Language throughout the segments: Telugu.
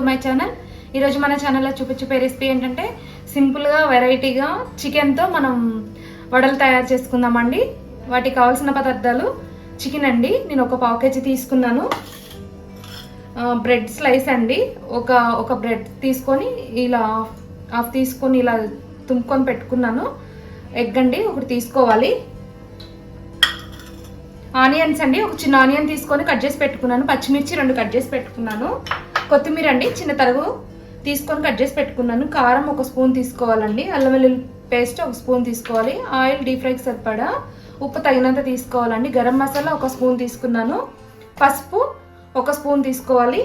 My channel. ఈరోజు మన ఛానల్లో చూపించే రెసిపీ ఏంటంటే సింపుల్గా వెరైటీగా చికెన్తో మనం వడలు తయారు చేసుకుందామండి. వాటికి కావాల్సిన పదార్థాలు చికెన్ అండి, నేను ఒక పావు కేజీ తీసుకున్నాను. బ్రెడ్ స్లైస్ అండి, ఒక బ్రెడ్ తీసుకొని ఇలా హాఫ్ తీసుకొని ఇలా తుంపుకొని పెట్టుకున్నాను. ఎగ్ అండి ఒకటి తీసుకోవాలి. ఆనియన్స్ అండి, ఒక చిన్న ఆనియన్ తీసుకొని కట్ చేసి పెట్టుకున్నాను. పచ్చిమిర్చి 2 కట్ చేసి పెట్టుకున్నాను. కొత్తిమీర అండి చిన్న తరుగు తీసుకొని కట్ చేసి పెట్టుకున్నాను. కారం 1 స్పూన్ తీసుకోవాలండి. అల్లం వెల్లుల్లి పేస్ట్ 1 స్పూన్ తీసుకోవాలి. ఆయిల్ డీప్ ఫ్రైకి సరిపడా, ఉప్పు తగినంత తీసుకోవాలండి. గరం మసాలా 1 స్పూన్ తీసుకున్నాను. పసుపు 1 స్పూన్ తీసుకోవాలి.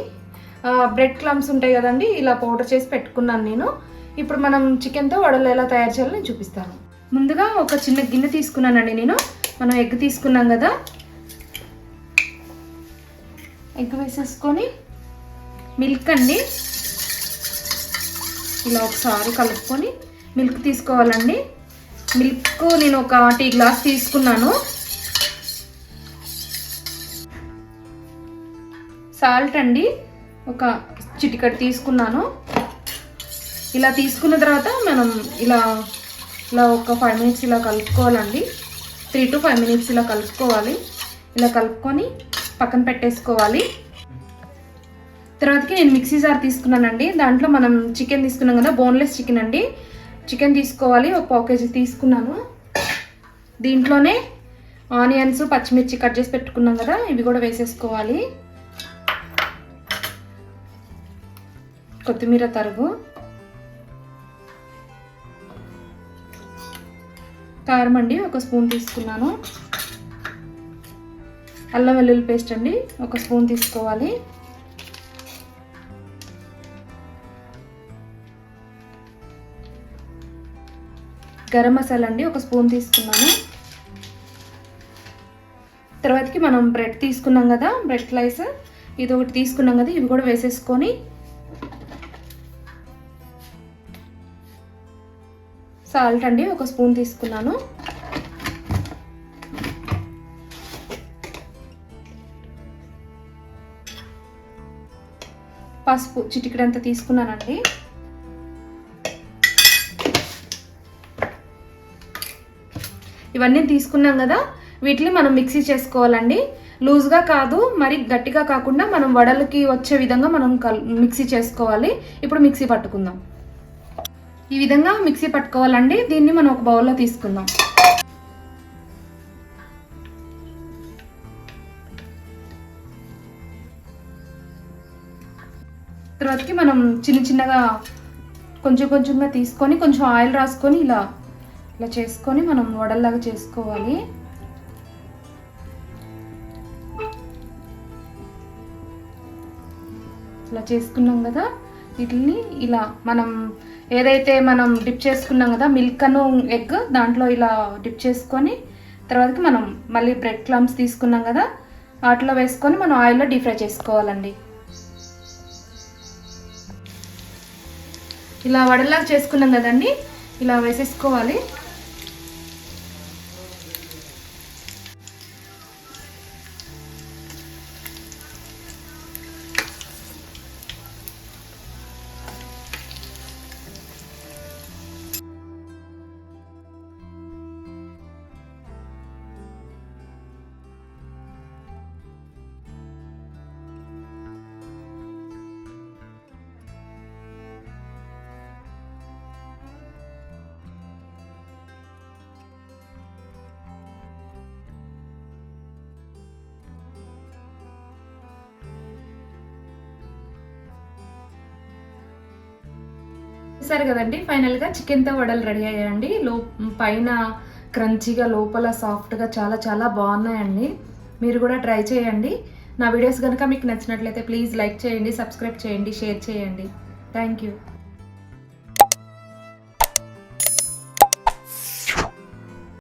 బ్రెడ్ క్లమ్స్ ఉంటాయి కదండి, ఇలా పౌడర్ చేసి పెట్టుకున్నాను నేను. ఇప్పుడు మనం చికెన్తో వడలు ఎలా తయారు చేయాలో నేను చూపిస్తాను. ముందుగా ఒక చిన్న గిన్నె తీసుకున్నానండి నేను. మనం ఎగ్ తీసుకున్నాం కదా, ఎగ్ వేసేసుకొని మిల్క్ అండి ఇలా ఒకసారి కలుపుకొని మిల్క్ తీసుకోవాలండి. మిల్క్ నేను ఒక టీ గ్లాస్ తీసుకున్నాను. సాల్ట్ అండి ఒక చిటికెడు తీసుకున్నాను. ఇలా తీసుకున్న తర్వాత మనం ఇలా ఒక 5 మినిట్స్ ఇలా కలుపుకోవాలండి. 3 to 5 మినిట్స్ ఇలా కలుపుకోవాలి. ఇలా కలుపుకొని పక్కన పెట్టేసుకోవాలి. తర్వాతకి నేను మిక్సీ జార్ తీసుకున్నానండి. దాంట్లో మనం చికెన్ తీసుకున్నాం కదా, బోన్లెస్ చికెన్ అండి. చికెన్ తీసుకోవాలి, ఒక పావు కేజీ తీసుకున్నాను. దీంట్లోనే ఆనియన్స్, పచ్చిమిర్చి కట్ చేసి పెట్టుకున్నాం కదా, ఇవి కూడా వేసేసుకోవాలి. కొత్తిమీర తరుగు, కారం అండి 1 స్పూన్ తీసుకున్నాను. అల్లం వెల్లుల్లి పేస్ట్ అండి 1 స్పూన్ తీసుకోవాలి. గరం మసాలా అండి 1 స్పూన్ తీసుకున్నాను. తర్వాతకి మనం బ్రెడ్ తీసుకున్నాం కదా, బ్రెడ్ స్లైస్ ఇది ఒకటి తీసుకున్నాం కదా, ఇవి కూడా వేసేసుకొని సాల్ట్ అండి 1 స్పూన్ తీసుకున్నాను. పసుపు చిటికెడంత తీసుకున్నానండి. ఇవన్నీ తీసుకున్నాం కదా, వీటిని మనం మిక్సీ చేసుకోవాలండి. లూజ్గా కాదు, మరి గట్టిగా కాకుండా మనం వడలకి వచ్చే విధంగా మనం మిక్సీ చేసుకోవాలి. ఇప్పుడు మిక్సీ పట్టుకుందాం. ఈ విధంగా మిక్సీ పట్టుకోవాలండి. దీన్ని మనం ఒక బౌల్లో తీసుకుందాం. తర్వాతకి మనం చిన్నగా కొంచెంగా తీసుకొని కొంచెం ఆయిల్ రాసుకొని ఇలా చేసుకొని మనం వడల్లాగా చేసుకోవాలి. ఇలా చేసుకున్నాం కదా, వీటిని ఇలా మనం ఏదైతే మనం డిప్ చేసుకున్నాం కదా, మిల్క్ అను ఎగ్, దాంట్లో ఇలా డిప్ చేసుకొని తర్వాతకి మనం మళ్ళీ బ్రెడ్ క్లమ్స్ తీసుకున్నాం కదా, వాటిలో వేసుకొని మనం ఆయిల్లో డీప్ ఫ్రై చేసుకోవాలండి. ఇలా వడలాగా చేసుకున్నాం కదండి, ఇలా వేసేసుకోవాలి. చూసారు కదండి, ఫైనల్గా చికెన్తో వడలు రెడీ అయ్యాయండి. పైన క్రంచీగా, లోపల సాఫ్ట్గా చాలా బాగున్నాయండి. మీరు కూడా ట్రై చేయండి. నా వీడియోస్ కనుక మీకు నచ్చినట్లయితే ప్లీజ్ లైక్ చేయండి, సబ్స్క్రైబ్ చేయండి, షేర్ చేయండి. Thank you.